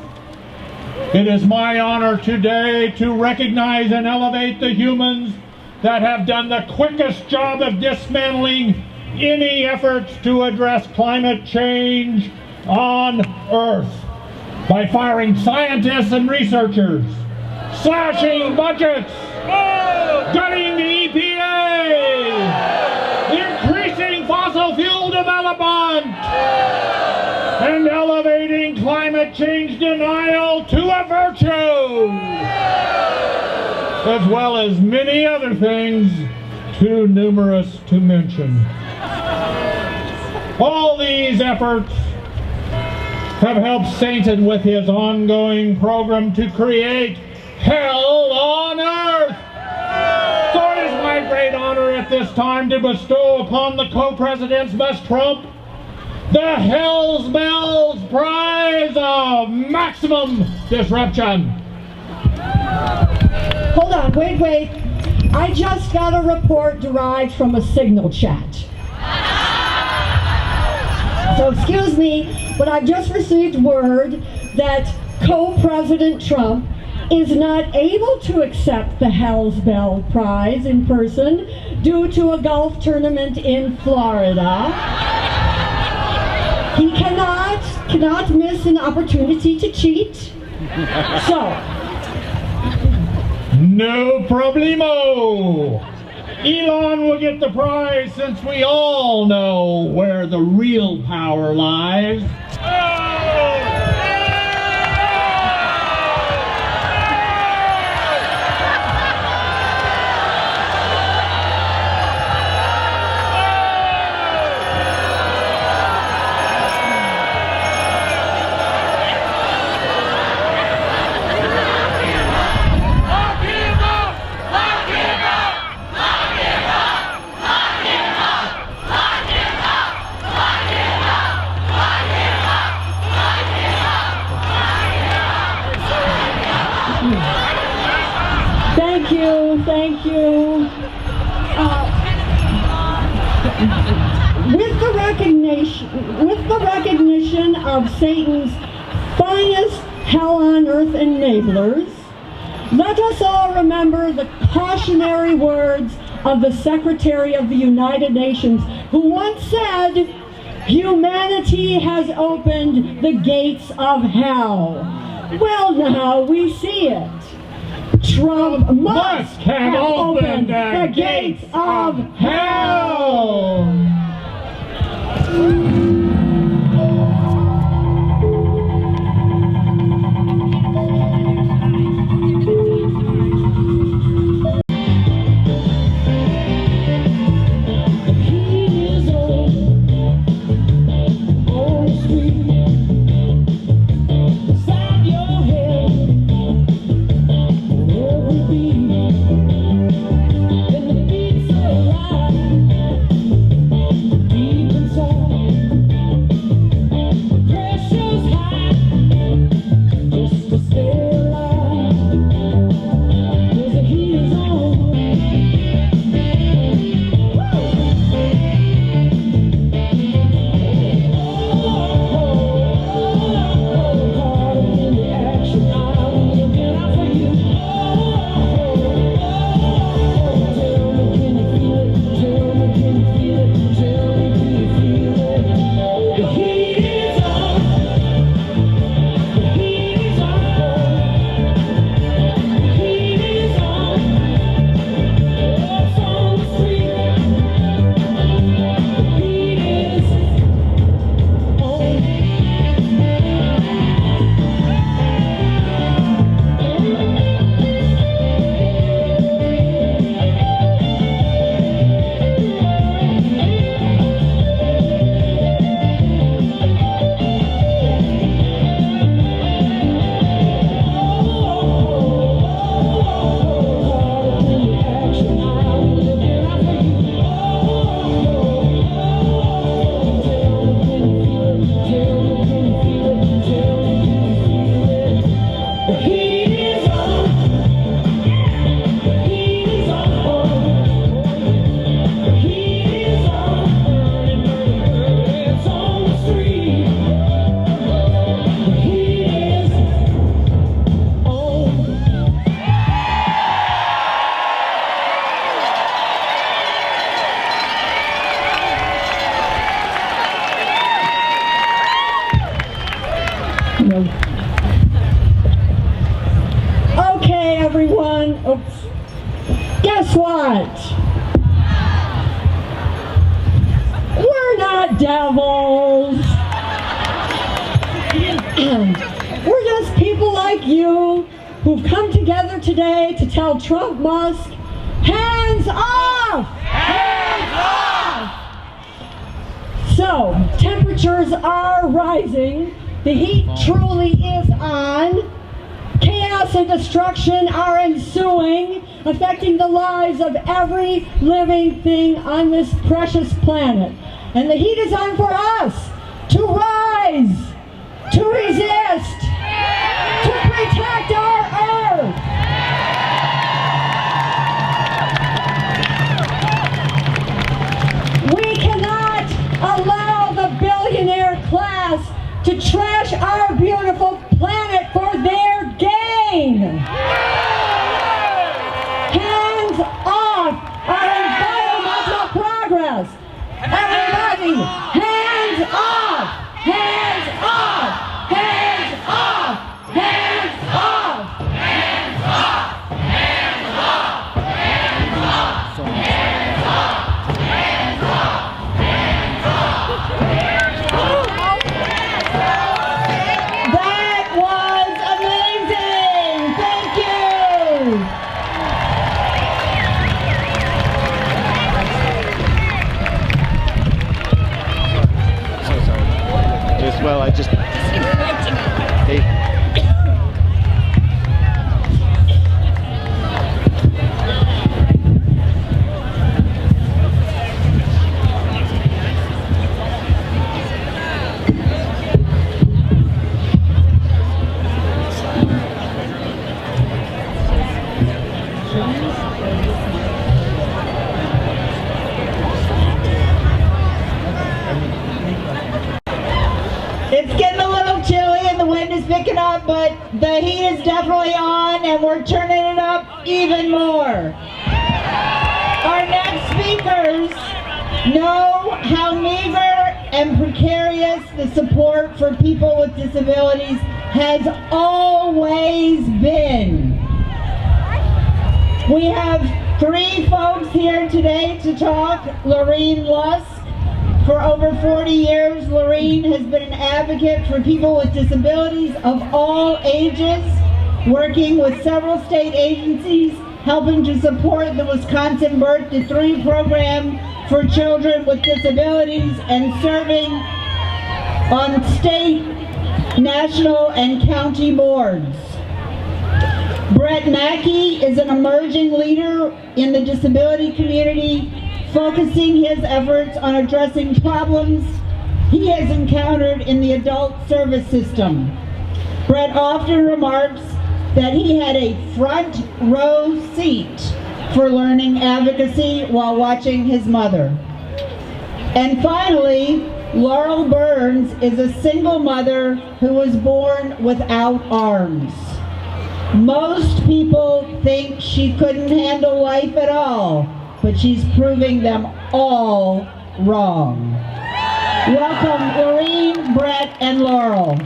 It is my honor today to recognize and elevate the humans that have done the quickest job of dismantling any efforts to address climate change on Earth by firing scientists and researchers, slashing budgets, gutting the EPA, increasing fossil fuel development, and elevating climate change denial to a virtue, as well as many other things too numerous to mention. All these efforts have helped Satan with his ongoing program to create hell on earth. So it is my great honor at this time to bestow upon the co-presidents, Ms. Trump, the Hell's Bells Prize of Maximum Disruption.
Hold on, wait. I just got a report derived from a Signal chat. So excuse me, but I've just received word that co-president Trump is not able to accept the Hell's Bell Prize in person due to a golf tournament in Florida. He cannot miss an opportunity to cheat. So,
No problemo. Elon will get the prize since we all know where the real power lies.
Thank you. With the recognition of Satan's finest hell on earth enablers, let us all remember the cautionary words of the Secretary of the United Nations, who once said, "Humanity has opened the gates of hell." Well, now we see it. Trump must have opened the gates of hell. Okay, everyone. Oops. Guess what? We're not devils. We're just people like you who've come together today to tell Trump Musk, hands off! Hands off! So, temperatures are rising. The heat truly is on. Chaos and destruction are ensuing, affecting the lives of every living thing on this precious planet. And the heat is on for us to rise, to resist, to protect our earth. We cannot allow the billionaire class to trash our beautiful planet for their gain. Hands off our environmental progress. Everybody, hands off! Hands off! Hands off! Hands off! Hands off! Hands off! Hands off!
Well, I just. Hey.
It's getting a little chilly and the wind is picking up, but the heat is definitely on and we're turning it up even more. Our next speakers know how meager and precarious the support for people with disabilities has always been. We have three folks here today to talk. Lorene Lusk. For over 40 years, Lorene has been an advocate for people with disabilities of all ages, working with several state agencies, helping to support the Wisconsin Birth to 3 program for children with disabilities, and serving on state, national, and county boards. Brett Mackey is an emerging leader in the disability community, focusing his efforts on addressing problems he has encountered in the adult service system. Brett often remarks that he had a front row seat for learning advocacy while watching his mother. And finally, Laurel Burns is a single mother who was born without arms. Most people think she couldn't handle life at all, but she's proving them all wrong. Welcome, Lorene, Brett, and Laurel.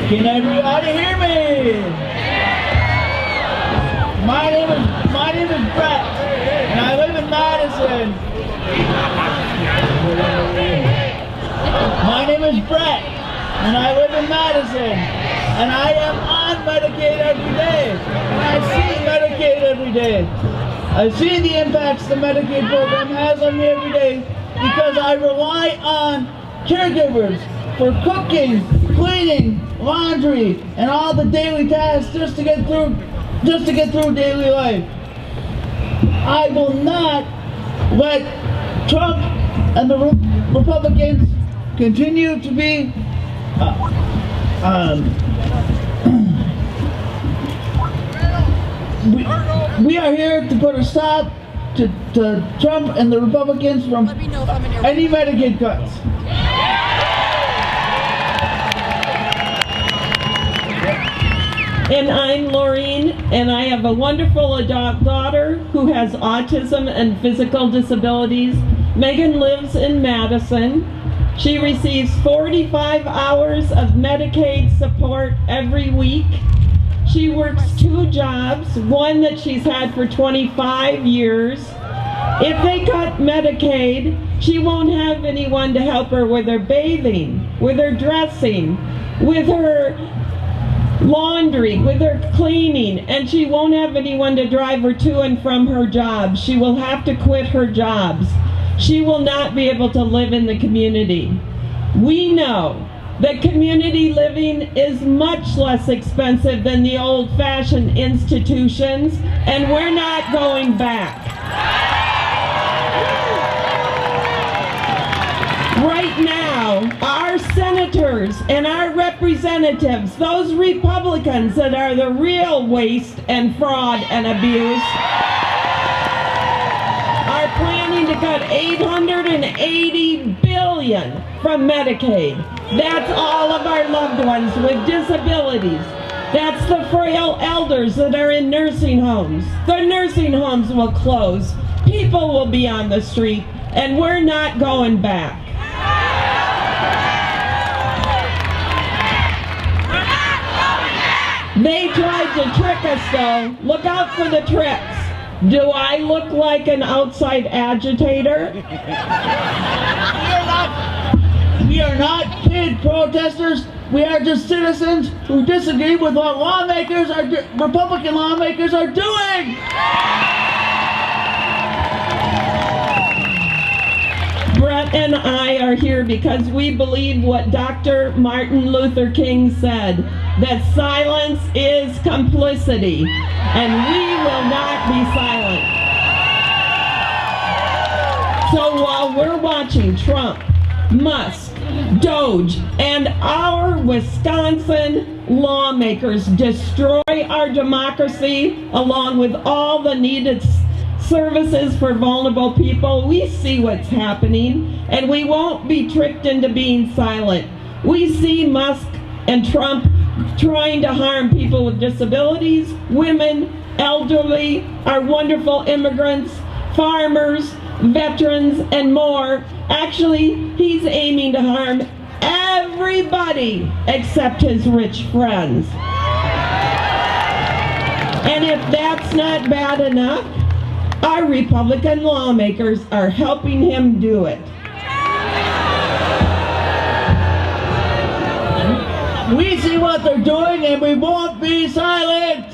Can everybody hear me? My name is Brett, and I live in Madison. My name is Brett, and I live in Madison, and I am on Medicaid every day, and I see Medicaid every day. I see the impacts the Medicaid program has on me every day because I rely on caregivers for cooking, cleaning, laundry, and all the daily tasks just to get through daily life. I will not let Trump and the Republicans continue to be we are here to put a stop to Trump and the Republicans from any Medicaid cuts.
And I'm Lorene, and I have a wonderful adult daughter who has autism and physical disabilities. Megan lives in Madison. She receives 45 hours of Medicaid support every week. She works 2 jobs, one that she's had for 25 years. If they cut Medicaid, she won't have anyone to help her with her bathing, with her dressing, with her laundry, with her cleaning, and she won't have anyone to drive her to and from her job. She will have to quit her jobs. She will not be able to live in the community. We know that community living is much less expensive than the old-fashioned institutions, and we're not going back. Right now, our senators and our representatives, those Republicans that are the real waste and fraud and abuse, are planning to cut $880 billion from Medicaid. That's all of our loved ones with disabilities. That's the frail elders that are in nursing homes. The nursing homes will close. People will be on the street, and we're not going back. They tried to trick us though. Look out for the tricks. Do I look like an outside agitator?
We are not paid protesters. We are just citizens who disagree with what Republican lawmakers are doing.
Brett and I are here because we believe what Dr. Martin Luther King said, that silence is complicity, and we will not be silent. So while we're watching Trump, Musk, Doge, and our Wisconsin lawmakers destroy our democracy along with all the needed services for vulnerable people, we see what's happening, and we won't be tricked into being silent. We see Musk and Trump trying to harm people with disabilities, women, elderly, our wonderful immigrants, farmers, veterans, and more. Actually, he's aiming to harm everybody except his rich friends. And if that's not bad enough, our Republican lawmakers are helping him do it.
We see what they're doing and we won't be silent.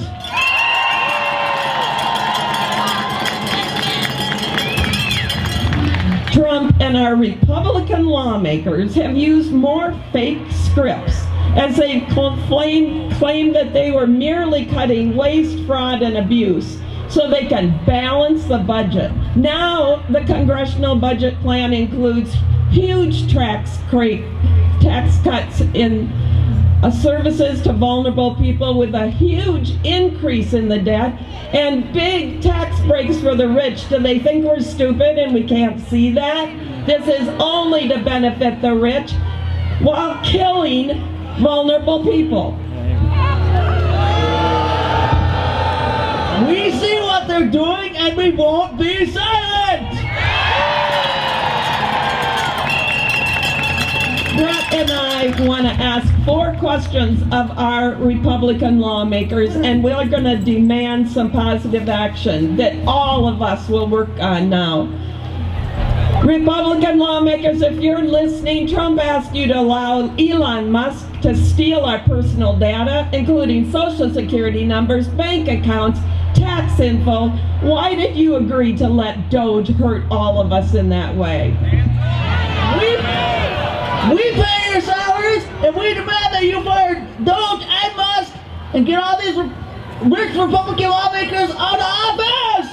Trump and our Republican lawmakers have used more fake scripts as they claim that they were merely cutting waste, fraud, and abuse so they can balance the budget. Now the congressional budget plan includes huge tax cuts in services to vulnerable people with a huge increase in the debt and big tax breaks for the rich. Do they think we're stupid and we can't see that? This is only to benefit the rich while killing vulnerable people.
We see what they're doing and we won't be silent.
Brett and I want to ask 4 questions of our Republican lawmakers, and we're going to demand some positive action that all of us will work on now. Republican lawmakers, if you're listening, Trump asked you to allow Elon Musk to steal our personal data, including social security numbers, bank accounts, tax info. Why did you agree to let Doge hurt all of us in that way?
We pay your salaries, and we demand that you fire Doge and Musk and get all these rich Republican lawmakers out of office!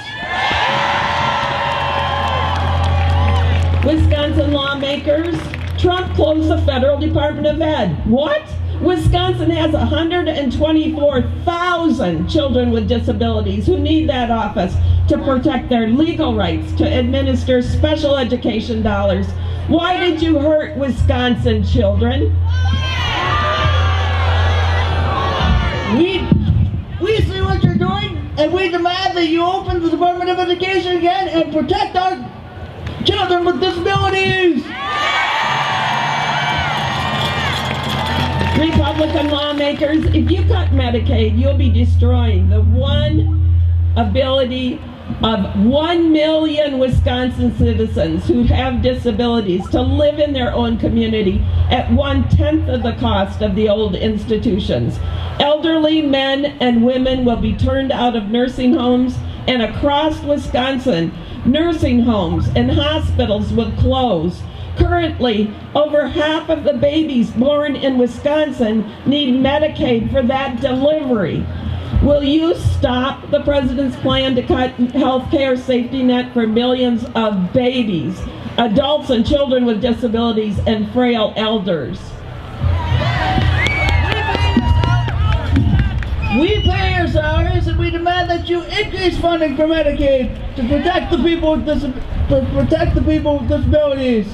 Wisconsin lawmakers, Trump closed the federal Department of Ed. What? Wisconsin has 124,000 children with disabilities who need that office to protect their legal rights to administer special education dollars. Why did you hurt Wisconsin children?
We see what you're doing, and we demand that you open the Department of Education again and protect our children with disabilities.
Republican lawmakers, if you cut Medicaid, you'll be destroying the one ability of 1 million Wisconsin citizens who have disabilities to live in their own community at 1/10 of the cost of the old institutions. Elderly men and women will be turned out of nursing homes, and across Wisconsin, nursing homes and hospitals will close. Currently, over half of the babies born in Wisconsin need Medicaid for that delivery. Will you stop the president's plan to cut health care safety net for millions of babies, adults and children with disabilities, and frail elders?
We pay your salaries and we demand that you increase funding for Medicaid to protect the people with disabilities.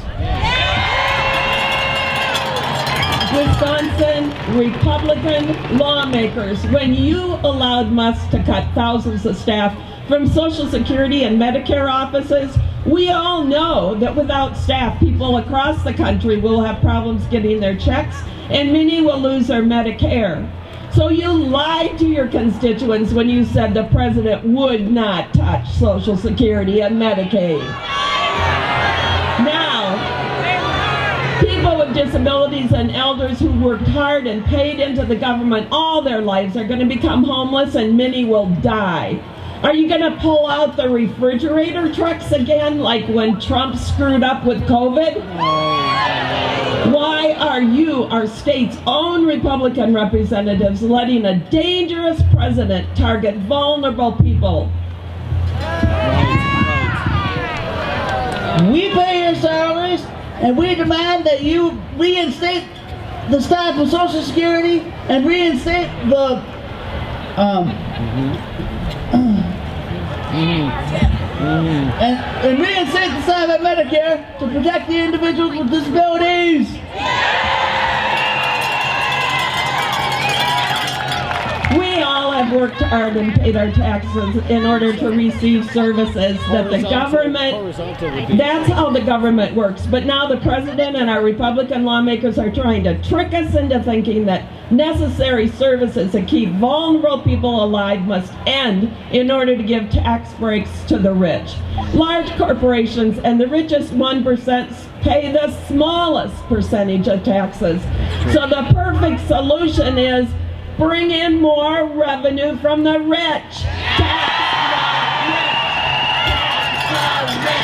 Wisconsin Republican lawmakers, when you allowed Musk to cut thousands of staff from Social Security and Medicare offices, we all know that without staff, people across the country will have problems getting their checks, and many will lose their Medicare. So you lied to your constituents when you said the president would not touch Social Security and Medicaid. Now, people with disabilities and elders who worked hard and paid into the government all their lives are going to become homeless, and many will die. Are you going to pull out the refrigerator trucks again like when Trump screwed up with COVID? Why are you, our state's own Republican representatives, letting a dangerous president target vulnerable people?
We pay your salaries and we demand that you reinstate the staff of Social Security and reinstate the and reinstate the staff at Medicare to protect the individuals with disabilities.
We all have worked hard and paid our taxes in order to receive services that the government, that's how the government works. But now the president and our Republican lawmakers are trying to trick us into thinking that necessary services that keep vulnerable people alive must end in order to give tax breaks to the rich. Large corporations and the richest 1% pay the smallest percentage of taxes. So the perfect solution is bring in more revenue from the rich. Tax the rich.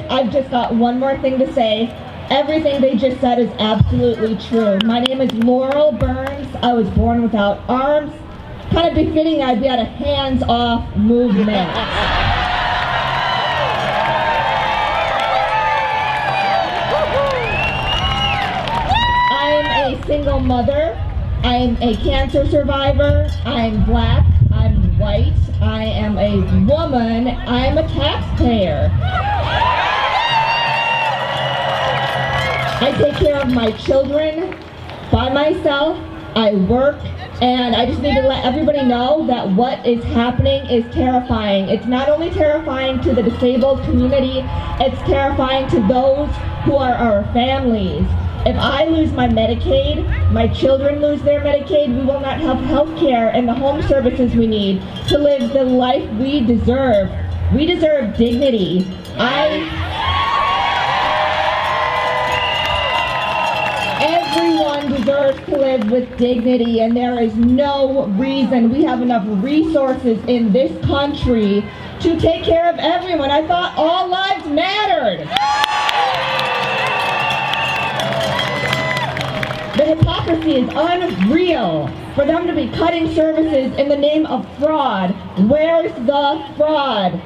I've just got one more thing to say. Everything they just said is absolutely true. My name is Laurel Burns. I was born without arms. Kind of befitting I'd be at a hands-off movement. I'm a single mother. I'm a cancer survivor. I'm black. I'm white. I am a woman. I'm a taxpayer. I take care of my children by myself. I work, and I just need to let everybody know that what is happening is terrifying. It's not only terrifying to the disabled community, it's terrifying to those who are our families. If I lose my Medicaid, my children lose their Medicaid, we will not have health care and the home services we need to live the life we deserve. We deserve dignity. Everyone deserves deserves to live with dignity, and there is no reason we have enough resources in this country to take care of everyone. I thought all lives mattered. The hypocrisy is unreal. For them to be cutting services in the name of fraud. Where's the fraud?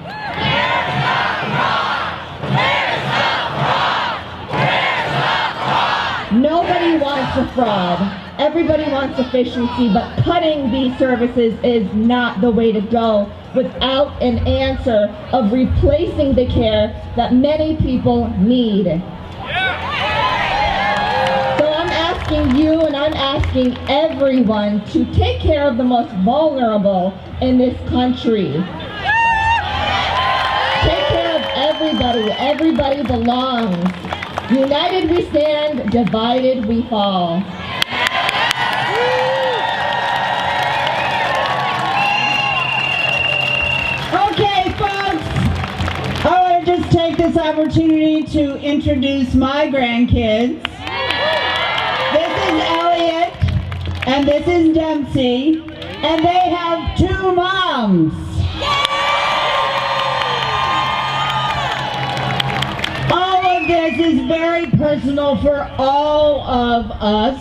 Nobody wants a fraud. Everybody wants efficiency, but cutting these services is not the way to go without an answer of replacing the care that many people need. So I'm asking you and I'm asking everyone to take care of the most vulnerable in this country. Take care of everybody. Everybody belongs. United we stand, divided we fall.
Okay, folks, I want to just take this opportunity to introduce my grandkids. This is Elliot, and this is Dempsey, and they have 2 moms. All of this is very personal for all of us,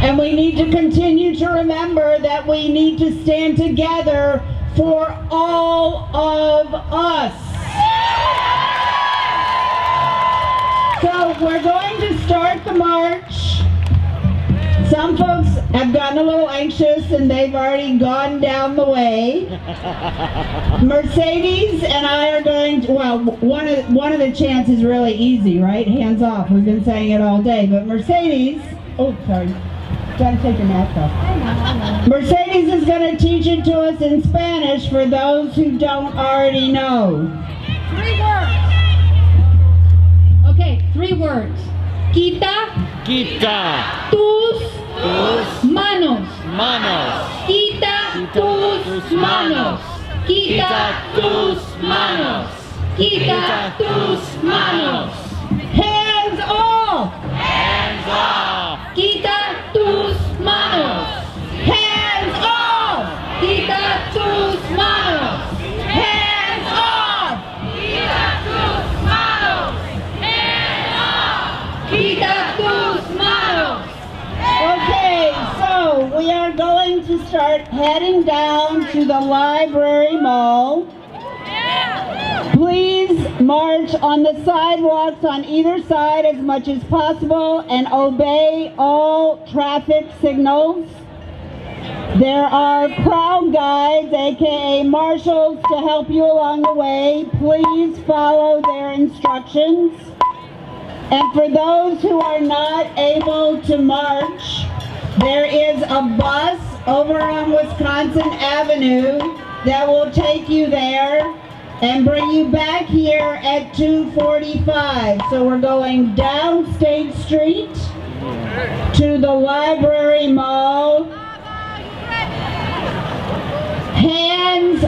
and we need to continue to remember that we need to stand together for all of us. So we're going to start the march. Some folks have gotten a little anxious and they've already gone down the way. Mercedes and I are going to, well, one of the chants is really easy, right? Hands off. We've been saying it all day. But Mercedes, oh, sorry. Gotta take your mask off. Mercedes is going to teach it to us in Spanish for those who don't already know.
3 words. Okay, 3 words. Quita.
Quita
Tus manos.
manos.
Quita tus manos. Quita tus manos. Quita tus manos.
Hands off!
Hands off.
Quita tus manos.
Hands off!
Quita tus manos.
Hands off!
Quita tus manos.
Okay, so we are going to start heading down to the library mall. Please march on the sidewalks on either side as much as possible and obey all traffic signals. There are crowd guides, aka marshals, to help you along the way. Please follow their instructions. And for those who are not able to march, there is a bus over on Wisconsin Avenue that will take you there and bring you back here at 2:45. So we're going down State Street to the library mall. Hands